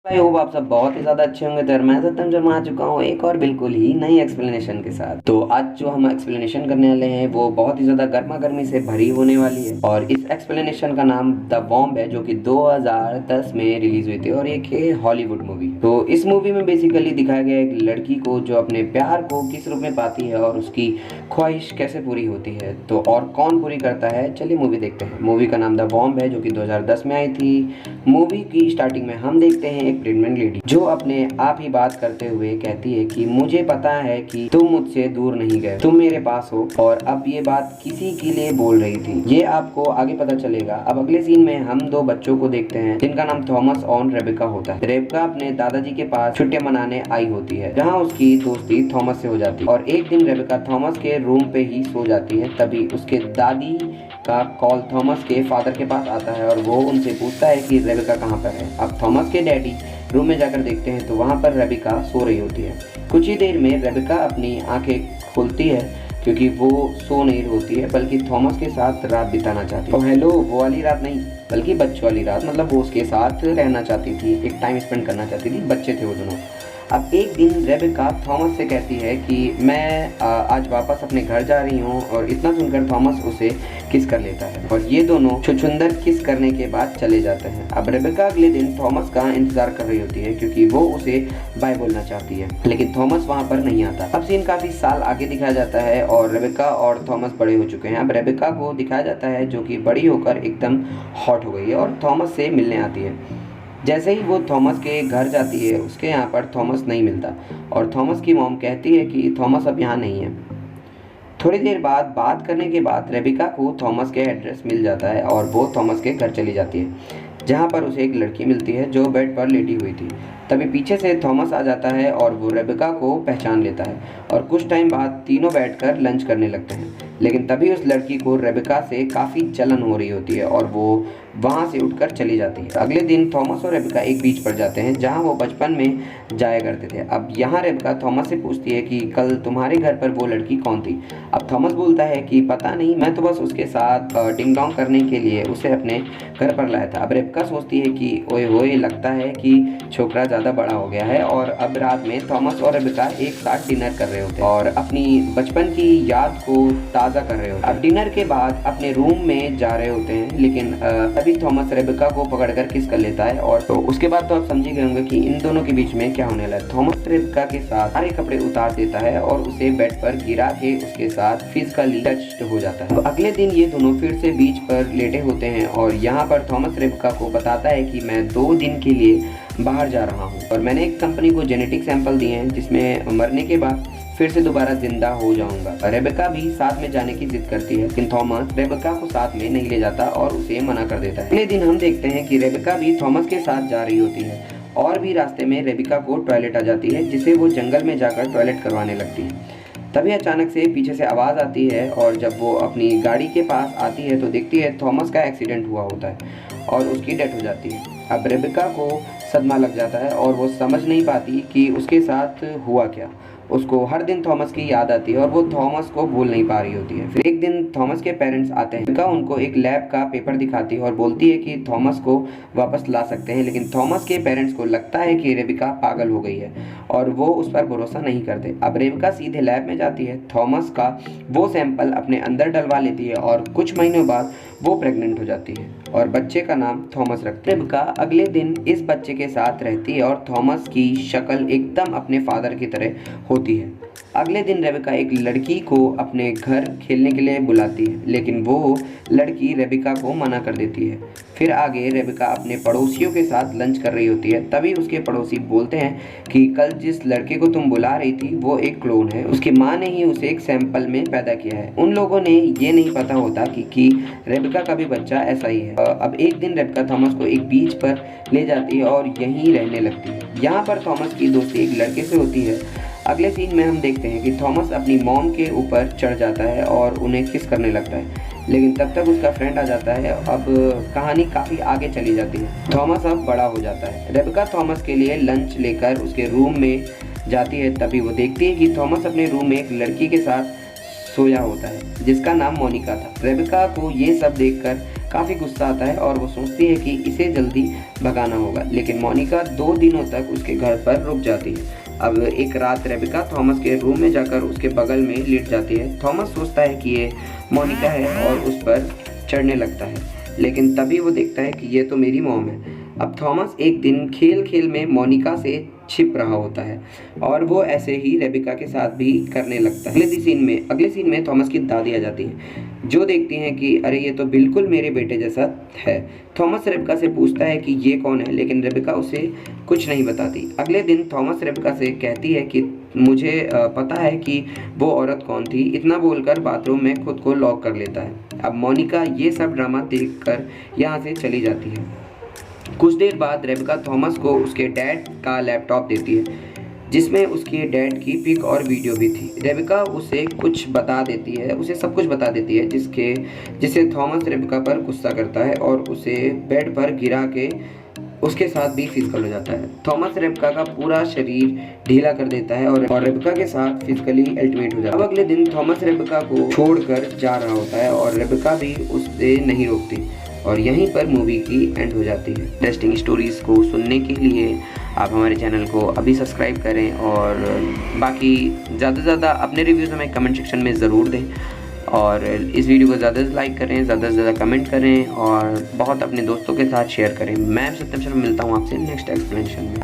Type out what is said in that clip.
I hope आप सब बहुत ही ज़्यादा अच्छे होंगे। तो मैं सत्यम शर्मा आ चुका हूँ एक और बिल्कुल ही नई एक्सप्लेनेशन के साथ। तो आज जो हम एक्सप्लेनेशन करने वाले हैं वो बहुत ही ज़्यादा गर्मा गर्मी से भरी होने वाली है और इस एक्सप्लेनेशन का नाम द वॉम्ब है, जो कि 2010 में रिलीज हुई थी और एक है हॉलीवुड मूवी। तो इस मूवी में बेसिकली दिखाया गया एक लड़की को जो अपने प्यार को किस रूप में पाती है और उसकी ख्वाहिश कैसे पूरी होती है। तो और कौन पूरी करता है, चलिए मूवी देखते हैं। मूवी का नाम द वॉम्ब है, जो कि 2010 में आई थी। मूवी की स्टार्टिंग में हम देखते हैं एक प्रेग्नेंट लेडी जो अपने आप ही बात करते हुए कहती है कि मुझे पता है कि तुम मुझसे दूर नहीं गए, तुम मेरे पास हो। और अब ये बात किसी के लिए बोल रही थी, ये आपको आगे पता चलेगा। अब अगले सीन में हम दो बच्चों को देखते हैं जिनका नाम थॉमस और रेबेका होता है। रेबेका अपने दादाजी के पास छुट्टियां मनाने आई होती है, जहाँ उसकी दोस्ती थॉमस से हो जाती है। और एक दिन रेबेका थॉमस के रूम पे ही सो जाती है, तभी उसके दादी का कॉल थॉमस के फादर के पास आता है और वो उनसे पूछता है कि रेबेका कहाँ पर है। अब थॉमस के डैडी रूम में जाकर देखते हैं तो वहाँ पर रेबेका सो रही होती है। कुछ ही देर में रेबेका अपनी आंखें खोलती है क्योंकि वो सो नहीं होती है बल्कि थॉमस के साथ रात बिताना चाहती है। और हेलो, वो वाली रात नहीं बल्कि बच्चों वाली रात, मतलब वो उसके साथ रहना चाहती थी, एक टाइम स्पेंड करना चाहती थी। बच्चे थे वो दोनों। अब एक दिन रेबेका थॉमस से कहती है कि मैं आज वापस अपने घर जा रही हूँ, और इतना सुनकर थॉमस उसे किस कर लेता है और ये दोनों छुछुंदर किस करने के बाद चले जाते हैं। अब रेबेका अगले दिन थॉमस का इंतजार कर रही होती है क्योंकि वो उसे बाय बोलना चाहती है, लेकिन थॉमस वहाँ पर नहीं आता। अब सीन काफी साल आगे दिखाया जाता है और रेबेका और थॉमस बड़े हो चुके हैं। अब रेबेका को दिखाया जाता है जो कि बड़ी होकर एकदम हॉट हो गई है और थॉमस से मिलने आती है। जैसे ही वो थॉमस के घर जाती है, उसके यहाँ पर थॉमस नहीं मिलता और थॉमस की मॉम कहती है कि थॉमस अब यहाँ नहीं है। थोड़ी देर बाद बात करने के बाद रेबिका को थॉमस के एड्रेस मिल जाता है और वो थॉमस के घर चली जाती है, जहाँ पर उसे एक लड़की मिलती है जो बेड पर लेटी हुई थी। तभी पीछे से थॉमस आ जाता है और वो रेबिका को पहचान लेता है और कुछ टाइम बाद तीनों बैठकर लंच करने लगते हैं। लेकिन तभी उस लड़की को रेबिका से काफ़ी जलन हो रही होती है और वो वहाँ से उठकर चली जाती है। अगले दिन थॉमस और रेबिका एक बीच पर जाते हैं जहाँ वो बचपन में जाया करते थे। अब यहाँ रेबिका थॉमस से पूछती है कि कल तुम्हारे घर पर वो लड़की कौन थी। अब थॉमस बोलता है कि पता नहीं, मैं तो बस उसके साथ डिंग डोंग करने के लिए उसे अपने घर पर लाया था। अब रेबिका सोचती है कि ओए होए, लगता है कि छोकरा ज़्यादा बड़ा हो गया है। और अब रात में थॉमस और रेबिका एक साथ डिनर कर रहे होते हैं और अपनी बचपन की याद को ताज़ा कर रहे होते हैं। अब डिनर के बाद अपने रूम में जा रहे होते हैं, लेकिन तभी थॉमस रेबिका को पकड़कर किस कर लेता है। और तो उसके बाद तो आप समझ ही गए होंगे कि इन दोनों के बीच में क्या होने लगा है। थॉमस रेबिका के साथ सारे कपड़े उतार देता है और उसे बेड पर गिरा के उसके साथ फिजिकली टच्ड हो जाता है। तो अगले दिन ये दोनों फिर से बीच पर लेटे होते हैं और यहाँ पर थॉमस रेबिका को बताता है कि मैं 2 दिन के लिए बाहर जा रहा हूँ और मैंने एक कंपनी को जेनेटिक सैंपल दिए हैं जिसमें मरने के बाद फिर से दोबारा जिंदा हो जाऊंगा। रेबेका भी साथ में जाने की जिद करती है, लेकिन थॉमस रेबेका को साथ में नहीं ले जाता और उसे मना कर देता है। अगले दिन हम देखते हैं कि रेबेका भी थॉमस के साथ जा रही होती है और भी रास्ते में रेबेका को टॉयलेट आ जाती है, जिसे वो जंगल में जाकर टॉयलेट करवाने लगती है। तभी अचानक से पीछे से आवाज़ आती है और जब वो अपनी गाड़ी के पास आती है तो देखती है थॉमस का एक्सीडेंट हुआ होता है और उसकी डेथ हो जाती है। अब रेबेका को सदमा लग जाता है और वो समझ नहीं पाती कि उसके साथ हुआ क्या। उसको हर दिन थॉमस की याद आती है और वो थॉमस को भूल नहीं पा रही होती है। फिर एक दिन थॉमस के पेरेंट्स आते हैं। रेबेका उनको एक लैब का पेपर दिखाती है और बोलती है कि थॉमस को वापस ला सकते हैं, लेकिन थॉमस के पेरेंट्स को लगता है कि रेबेका पागल हो गई है और वो उस पर भरोसा नहीं करते। अब रेबेका सीधे लैब में जाती है, थॉमस का वो सैंपल अपने अंदर डलवा लेती है और कुछ महीनों बाद वो प्रेग्नेंट हो जाती है और बच्चे का नाम थॉमस रखती है। रेबेका अगले दिन इस बच्चे के साथ रहती है और थॉमस की शक्ल एकदम अपने फादर की तरह होती है। अगले दिन रेबेका एक लड़की को अपने घर खेलने के लिए बुलाती है, लेकिन वो लड़की रेबेका को मना कर देती है। फिर आगे रेबेका अपने पड़ोसियों के साथ लंच कर रही होती है, तभी उसके पड़ोसी बोलते हैं कि कल जिस लड़के को तुम बुला रही थी वो एक क्लोन है, उसकी माँ ने ही उसे एक सैंपल में पैदा किया है। उन लोगों ने ये नहीं पता होता कि रेबेका का भी बच्चा ऐसा ही है। अब एक दिन रेबेका थॉमस को एक बीच पर ले जाती है और यहीं रहने लगती है। यहाँ पर थॉमस की दोस्ती एक लड़के से होती है। अगले सीन में हम देखते हैं कि थॉमस अपनी मॉम के ऊपर चढ़ जाता है और उन्हें किस करने लगता है, लेकिन तब तक उसका फ्रेंड आ जाता है। अब कहानी काफ़ी आगे चली जाती है। थॉमस अब बड़ा हो जाता है। रेबेका थॉमस के लिए लंच लेकर उसके रूम में जाती है, तभी वो देखती है कि थॉमस अपने रूम में एक लड़की के साथ सोया होता है जिसका नाम मोनिका था। रेबेका को ये सब देखकर काफ़ी गुस्सा आता है और वो सोचती है कि इसे जल्दी भगाना होगा, लेकिन मोनिका 2 दिनों तक उसके घर पर रुक जाती है। अब एक रात रेबिका थॉमस के रूम में जाकर उसके बगल में लेट जाती है। थॉमस सोचता है कि ये मोनिका है और उस पर चढ़ने लगता है, लेकिन तभी वो देखता है कि ये तो मेरी मॉम है। अब थॉमस एक दिन खेल खेल में मोनिका से छिप रहा होता है और वो ऐसे ही रेबिका के साथ भी करने लगता है। अगले सीन में थॉमस की दादी आ जाती है, जो देखती हैं कि अरे ये तो बिल्कुल मेरे बेटे जैसा है। थॉमस रेबिका से पूछता है कि ये कौन है, लेकिन रेबिका उसे कुछ नहीं बताती। अगले दिन थॉमस रेबिका से कहती है कि मुझे पता है कि वो औरत कौन थी। इतना बोलकर बाथरूम में खुद को लॉक कर लेता है। अब मोनिका ये सब ड्रामा देखकर यहाँ से चली जाती है। कुछ देर बाद रेबिका थॉमस को उसके डैड का लैपटॉप देती है, जिसमें उसके डैड की पिक और वीडियो भी थी। रेबिका उसे सब कुछ बता देती है, जिससे थॉमस रेबिका पर गुस्सा करता है और उसे बेड पर गिरा के उसके साथ भी फिजिकल हो जाता है। थॉमस रेबिका का पूरा शरीर ढीला कर देता है और रेबिका के साथ फिजिकली अल्टीमेट हो जाता है। अब अगले दिन थॉमस रेबिका को छोड़कर जा रहा होता है और रेबिका भी उसे नहीं रोकती और यहीं पर मूवी की एंड हो जाती है। इंटरेस्टिंग स्टोरीज़ को सुनने के लिए आप हमारे चैनल को अभी सब्सक्राइब करें और बाकी ज़्यादा से ज़्यादा अपने रिव्यूज़ हमें कमेंट सेक्शन में ज़रूर दें और इस वीडियो को ज़्यादा से लाइक करें, ज़्यादा से ज़्यादा कमेंट करें और बहुत अपने दोस्तों के साथ शेयर करें। मैं सत्यम शर्मा मिलता हूँ आपसे नेक्स्ट एक्सप्लेनेशन में।